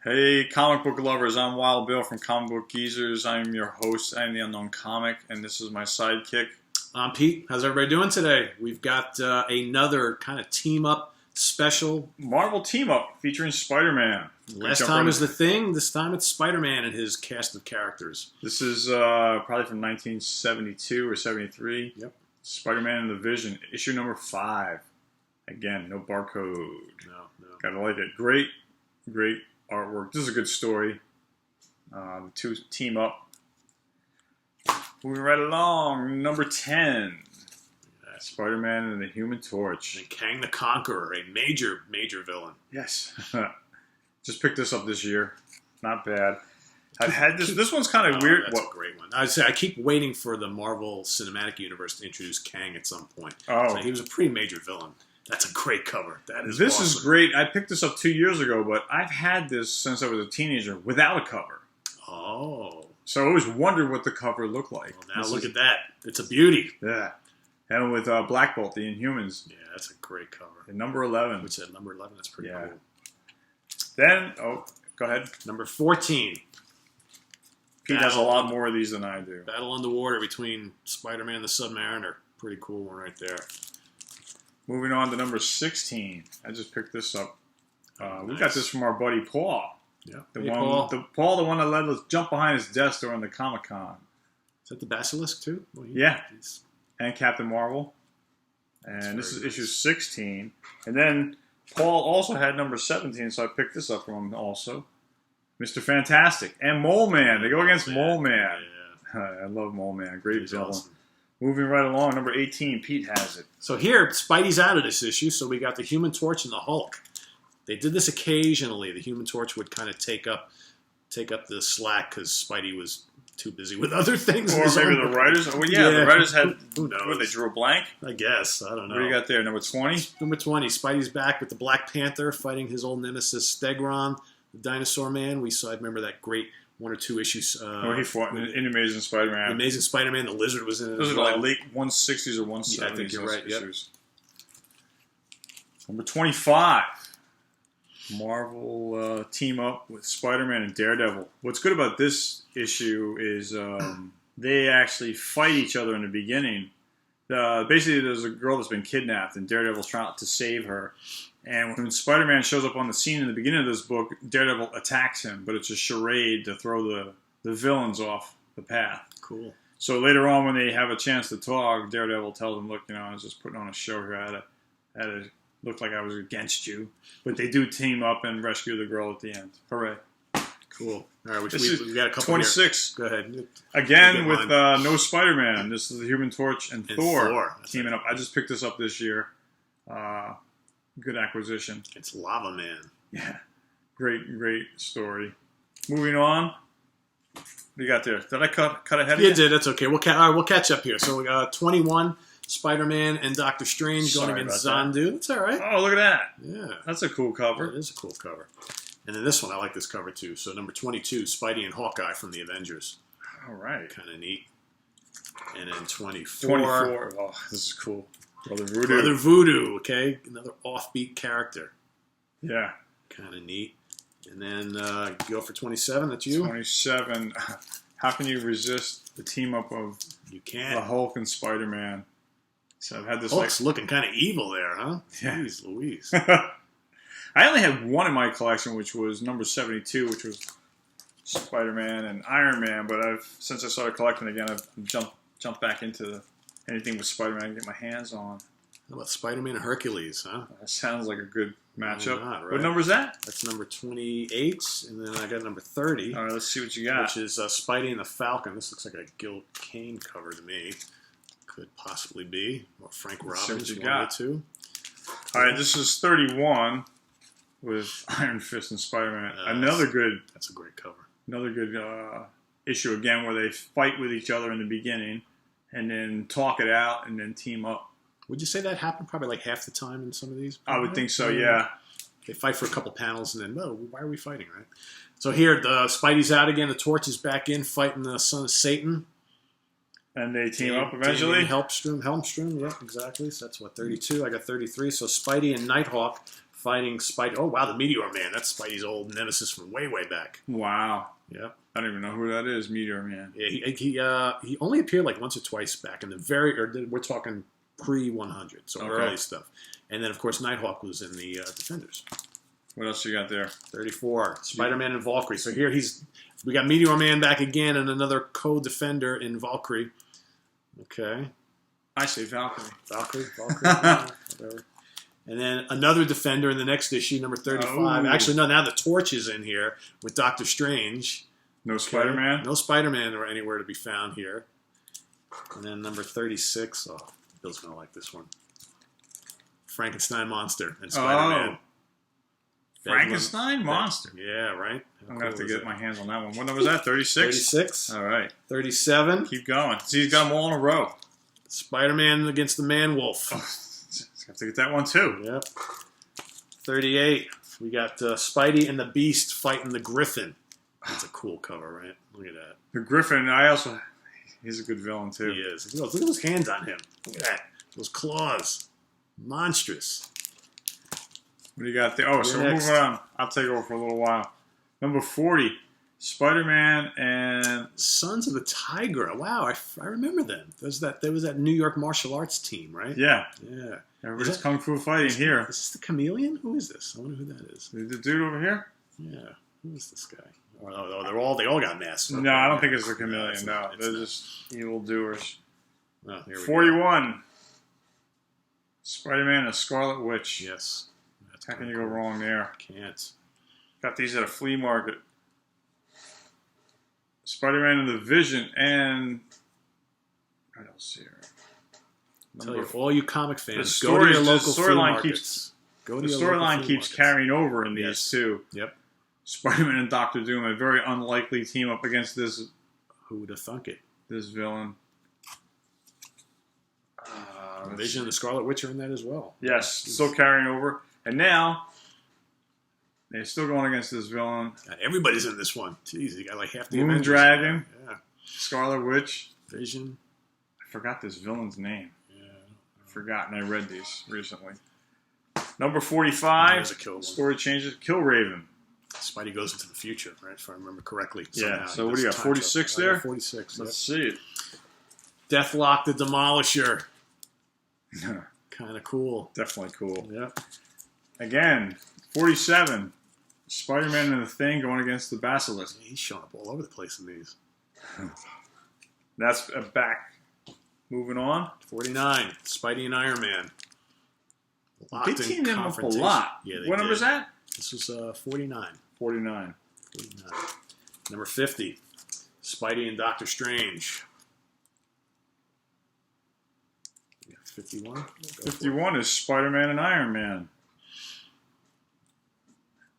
Hey, comic book lovers, I'm Wild Bill from Comic Book Geezers. I'm your host, I am the Unknown Comic, and this is my sidekick. I'm Pete. How's everybody doing today? We've got another kind of team-up special. Marvel team-up featuring Spider-Man. Last time was The Thing. This time it's Spider-Man and his cast of characters. This is probably from 1972 or 73. Yep. Spider-Man and the Vision, issue number 5. Again, no barcode. No. Gotta like it. Great artwork. This is a good story. The two team up. Moving right along, number 10. Spider-Man and the Human Torch. And Kang the Conqueror, a major villain. Yes. Just picked this up this year. Not bad. I've had this. This one's kind of weird. That's a great one. I keep waiting for the Marvel Cinematic Universe to introduce Kang at some point. Oh. So he was a pretty major villain. That's a great cover. This awesome. Is great. I picked this up 2 years ago, but I've had this since I was a teenager without a cover. Oh. So I always wondered what the cover looked like. Well, now look at that. It's a beauty. Yeah. And with Black Bolt, the Inhumans. Yeah, that's a great cover. And number 11. Which said number 11. That's pretty cool. Then, go ahead. Number 14. Pete has a lot more of these than I do. Battle Underwater between Spider-Man and the Submariner. Pretty cool one right there. Moving on to number 16. I just picked this up. Nice. We got this from our buddy Paul. Yeah. The one that let us jump behind his desk during the Comic-Con. Is that the Basilisk too? Well, yeah. And Captain Marvel. And this is issue 16. And then Paul also had number 17, so I picked this up from him also. Mr. Fantastic and Mole Man. They go against Mole Man. Yeah. I love Mole Man. Great villain. Awesome. Moving right along, number 18, Pete has it. So here, Spidey's out of this issue, so we got the Human Torch and the Hulk. They did this occasionally. The Human Torch would kind of take up the slack because Spidey was too busy with other things. Or maybe the writers. Well, yeah, the writers had. Who knows? What, they drew a blank? I guess. I don't know. What do you got there? Number 20? Number 20. Spidey's back with the Black Panther fighting his old nemesis Stegron, the Dinosaur Man. I remember that great 1 or 2 issues. He fought in Amazing Spider-Man. Amazing Spider-Man. The Lizard was in it. Those are like late 160s or 170s. Yeah, I think you're right. Yep. Number 25. Marvel team up with Spider-Man and Daredevil. What's good about this issue is they actually fight each other in the beginning. Basically, there's a girl that's been kidnapped, and Daredevil's trying to save her. And when Spider-Man shows up on the scene in the beginning of this book, Daredevil attacks him, but it's a charade to throw the villains off the path. Cool. So later on, when they have a chance to talk, Daredevil tells him, "Look, I was just putting on a show here. I had to look like I was against you." But they do team up and rescue the girl at the end. Hooray. Cool. All right, we got a couple 26. Here. Go ahead. Again, with no Spider-Man. This is the Human Torch and Thor teaming up. I just picked this up this year. Good acquisition. It's Lava Man. Yeah. Great story. Moving on. What do you got there? Did I cut ahead of you? You did. That's okay. We'll catch up here. So we got 21, Spider-Man and Doctor Strange going against Zandu. That's all right. Oh, look at that. Yeah. That's a cool cover. It is a cool cover. And then this one, I like this cover too. So number 22, Spidey and Hawkeye from the Avengers. All right. Kind of neat. And then 24. 24. Oh, this is cool. Brother Voodoo, okay? Another offbeat character. Yeah. Kind of neat. And then go for 27, that's you? 27. How can you resist the team-up of the Hulk and Spider-Man? So I've had this Hulk's looking kind of evil there, huh? Yeah. Jeez Louise. I only had one in my collection, which was number 72, which was Spider-Man and Iron Man, but since I started collecting again, I've jumped back into anything with Spider-Man I can get my hands on. How about Spider-Man and Hercules, huh? That sounds like a good matchup. Not, right? What number is that? That's number 28, and then I got number 30. All right, let's see what you got. Which is Spidey and the Falcon. This looks like a Gil Kane cover to me. Could possibly be. Or Frank Robbins, one of the two. All right, this is 31 with Iron Fist and Spider-Man. That's a great cover. Another good issue, again, where they fight with each other in the beginning and then talk it out and then team up. Would you say that happened probably like half the time in some of these? I would think so, yeah. They fight for a couple panels and then, why are we fighting, right? So here, the Spidey's out again. The Torch is back in fighting the son of Satan. And they team up eventually? Helmstrom, yeah, exactly. So that's what, 32? I got 33. So Spidey and Nighthawk fighting Spidey. Oh, wow, the Meteor Man. That's Spidey's old nemesis from way, way back. Wow. Yep. I don't even know who that is, Meteor Man. Yeah, he only appeared like once or twice back in the we're talking pre-100, so early stuff. And then, of course, Nighthawk was in the Defenders. What else you got there? 34, Spider-Man and Valkyrie. So here we got Meteor Man back again and another co-defender in Valkyrie. Okay. I say Valkyrie. Valkyrie, yeah, whatever. And then another defender in the next issue, number 35. Oh. Actually, no, now the Torch is in here with Doctor Strange. No Spider-Man? No Spider-Man or anywhere to be found here. And then number 36. Oh, Bill's going to like this one. Frankenstein Monster and Spider-Man. Oh. Frankenstein Monster? Yeah, right? I'm going to have to get my hands on that one. What number was that? 36? 36. All right. 37. Keep going. See, he's got them all in a row. Spider-Man against the Man-Wolf. Oh, have to get that one, too. Yep. 38. We got Spidey and the Beast fighting the Griffin. That's a cool cover, right? Look at that. The Griffin, he's a good villain, too. He is. Look at those hands on him. Look at that. Those claws. Monstrous. What do you got there? Oh, so we're moving on. I'll take over for a little while. Number 40, Spider-Man and Sons of the Tiger. Wow, I remember them. There was that New York martial arts team, right? Yeah. Yeah. Everybody's kung fu fighting here. Is this the Chameleon? Who is this? I wonder who that is. The dude over here? Yeah. Who is this guy? Oh, they all got masks. No, I don't think it's the Chameleon. No, they're just evil doers. Oh, here we 41. Go. Spider-Man and Scarlet Witch. Yes. How can you go wrong there? Can't. Got these at a flea market. Spider-Man and the Vision and what else here? Tell you, all you comic fans, the go to your local the flea markets. The storyline keeps carrying over in these two. Yep. Spider-Man and Doctor Doom, a very unlikely team up against this. Who would have thunk it? This villain. Vision and the Scarlet Witch are in that as well. Yes, still carrying over. And now, they're still going against this villain. God, everybody's in this one. Jeez, you got like half the Moon Avengers. Dragon. Yeah. Scarlet Witch. Vision. I forgot this villain's name. Yeah. I've forgotten. I read these recently. Number 45. Story changes. Killraven. Spidey goes into the future, right? If I remember correctly. Yeah. So what do you got? 46 there? 46. Let's see it. Deathlock the Demolisher. Kind of cool. Definitely cool. Yep. Again, 47. Spider-Man and the Thing going against the Basilisk. Yeah, he's showing up all over the place in these. That's back. Moving on. 49. Spidey and Iron Man. They teamed them up a lot. Yeah, what number is that? This was 49. 49. Number 50. Spidey and Doctor Strange. 51. 51 is Spider-Man and Iron Man.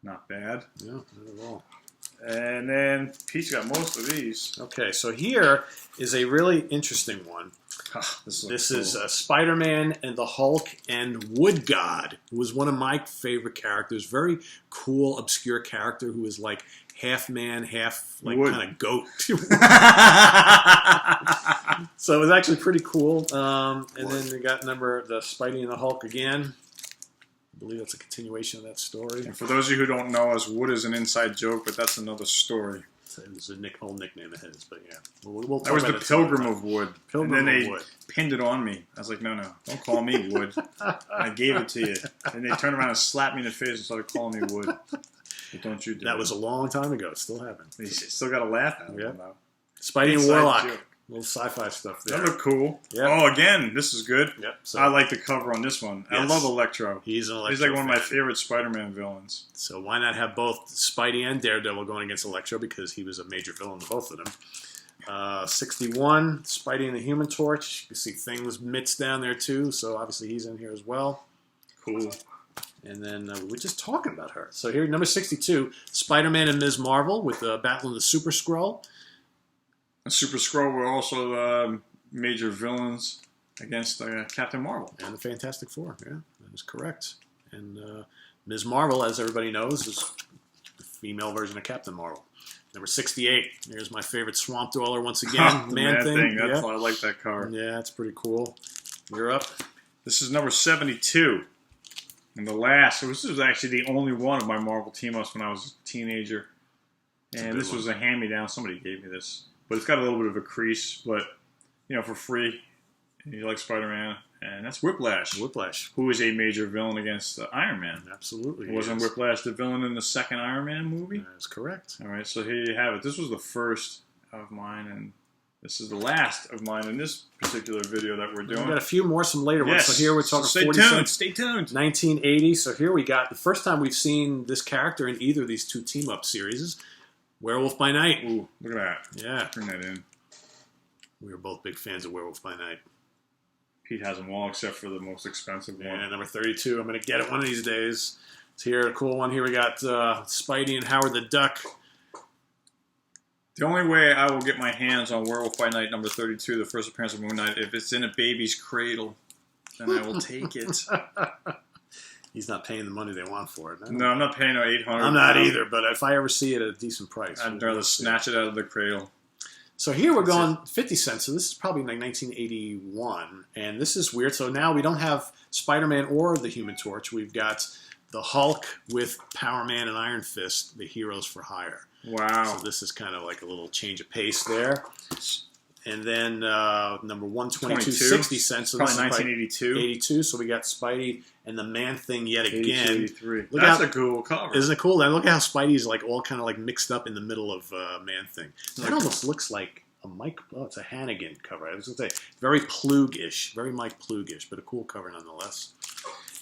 Not bad. Yeah, not at all. And then Pete's got most of these. Okay, so here is a really interesting one. This is Spider-Man and the Hulk and Wood God, who was one of my favorite characters. Very cool, obscure character who is like half man, half like kind of goat. So it was actually pretty cool. And then we got the Spidey and the Hulk again. I believe that's a continuation of that story. And for those of you who don't know us, Wood is an inside joke, but that's another story. It was a whole nickname of his, but yeah. We'll that was the Pilgrim of Wood. Pilgrim and then of they Wood. pinned it on me. I was like, no, don't call me Wood. I gave it to you. And they turned around and slapped me in the face and started calling me Wood. But don't you do that. Was a long time ago. It still happened. You still got to laugh at it. Yep. Though. Spidey and Warlock. Joke. Little sci-fi stuff there. That look cool. Yep. Oh, again, this is good. Yep. So, I like the cover on this one. Yes. I love Electro. He's an Electro. He's like one of my favorite Spider-Man villains. So why not have both Spidey and Daredevil going against Electro, because he was a major villain to both of them. 61, Spidey and the Human Torch. You can see Thing's mitts down there too, so obviously he's in here as well. Cool. And then we were just talking about her. So here, number 62, Spider-Man and Ms. Marvel with Battle of the Super Skrull. And Super Skrull were also major villains against Captain Marvel. And the Fantastic Four, yeah, that is correct. And Ms. Marvel, as everybody knows, is the female version of Captain Marvel. Number 68, here's my favorite Swamp Dweller once again. Man Thing. That's I like that card. Yeah, it's pretty cool. You're up. This is number 72. And the last, so this was actually the only one of my Marvel team-ups when I was a teenager. And this was a hand-me-down. Somebody gave me this. But it's got a little bit of a crease, but, you know, for free. You like Spider-Man. And that's Whiplash. Whiplash. Who is a major villain against Iron Man. Absolutely. Wasn't Whiplash the villain in the second Iron Man movie? That's correct. All right, so here you have it. This was the first of mine, and this is the last of mine in this particular video that we're doing. We've got a few more, some later ones. So here we're talking stay 40 tuned. Stay tuned. 1980. So here we got the first time we've seen this character in either of these two team-up series. Werewolf by Night. Ooh, look at that. Yeah. Bring that in. We were both big fans of Werewolf by Night. Pete has them all except for the most expensive one. And number 32. I'm going to get it one of these days. So here, a cool one. Here we got Spidey and Howard the Duck. The only way I will get my hands on Werewolf by Night number 32, the first appearance of Moon Knight, if it's in a baby's cradle, then I will take it. He's not paying the money they want for it. No, I'm not paying no $800. I'm not either, but if I ever see it at a decent price, I'd rather snatch it out of the cradle. So here we're going 50 cents. So this is probably like 1981. And this is weird. So now we don't have Spider-Man or the Human Torch. We've got the Hulk with Power Man and Iron Fist, the heroes for hire. Wow. So this is kind of like a little change of pace there. And then number 122, 60 cents. So probably this is 1982. 82. So we got Spidey and the Man-Thing yet again. 83. That's a cool cover. Isn't it cool? And look at how Spidey's like all kind of like mixed up in the middle of Man-Thing. That almost looks like a Mike. Oh, it's a Hannigan cover. I was going to say very Plug-ish, very Mike Plug-ish, but a cool cover nonetheless.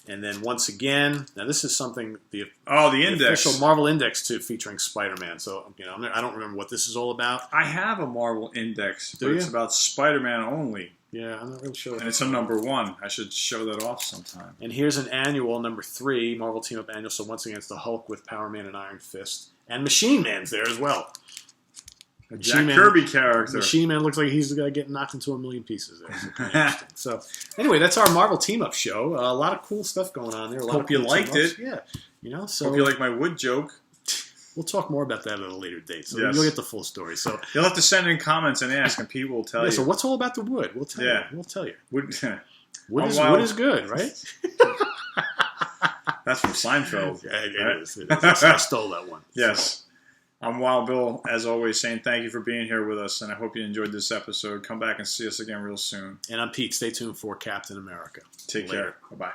And then once again, now this is something the index, official Marvel Index too, featuring Spider-Man. So you know, I don't remember what this is all about. I have a Marvel Index, but it's about Spider-Man only. Yeah, I'm not really sure. And it's a number 1. I should show that off sometime. And here's an annual, number 3, Marvel Team Up Annual. So once again, it's the Hulk with Power Man and Iron Fist. And Machine Man's there as well. A Jack Kirby character. Machine Man looks like he's the guy getting knocked into a million pieces there. So, kind of interesting. So anyway, that's our Marvel Team Up show. A lot of cool stuff going on there. Hope you liked it. Yeah. You know, so hope you like my wood joke. We'll talk more about that at a later date. So yes. You'll get the full story. So you'll have to send in comments and ask, and Pete will tell you. So what's all about the wood? We'll tell you. We'll tell you. Wood is good, right? That's from Seinfeld. Yeah, it is. I stole that one. Yes. I'm Wild Bill, as always, saying thank you for being here with us, and I hope you enjoyed this episode. Come back and see us again real soon. And I'm Pete. Stay tuned for Captain America. Take care. Bye-bye.